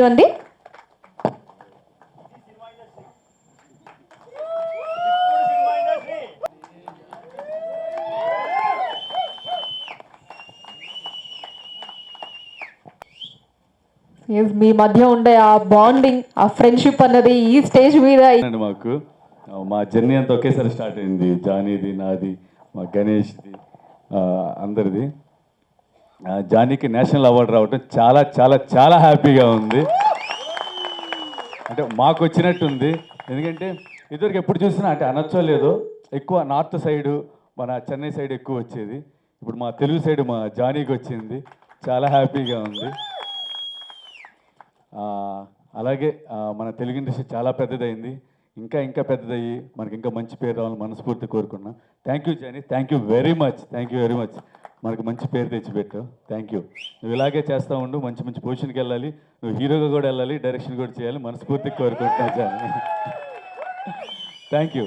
అండి. మీ మధ్య ఉండే ఆ బాండింగ్, ఆ ఫ్రెండ్షిప్ అన్నది ఈ స్టేజ్ మీద మాకు మా జర్నీ అంతా ఒకేసారి స్టార్ట్ అయింది. జానీది, నాది, మా గణేష్ది, అందరిది. జానీకి నేషనల్ అవార్డు రావటం చాలా చాలా చాలా హ్యాపీగా ఉంది. అంటే మాకు వచ్చినట్టుంది. ఎందుకంటే ఇదివరకు ఎప్పుడు చూసినా అంటే అనొచ్చో లేదో ఎక్కువ నార్త్ సైడు మన చెన్నై సైడ్ ఎక్కువ వచ్చేది. ఇప్పుడు మా తెలుగు సైడ్ మా జానీకి వచ్చింది. చాలా హ్యాపీగా ఉంది. అలాగే మన తెలుగు ఇండస్ట్రీ చాలా పెద్దదైంది. ఇంకా ఇంకా పెద్దదయ్యి మనకి ఇంకా మంచి పేరు రావాలని మనస్ఫూర్తి కోరుకున్నా. Thank you Jani, thank you very much, thank you very much. మనకు మంచి పేరు తెచ్చిపెట్టావు. Thank you. నువ్వు ఇలాగే చేస్తూ ఉండు, మంచి మంచి పొజిషన్కి వెళ్ళాలి. నువ్వు హీరోగా కూడా వెళ్ళాలి, డైరెక్షన్ కూడా చేయాలి మనస్ఫూర్తిగా కోరుకుంటున్నా జానీ. Thank you.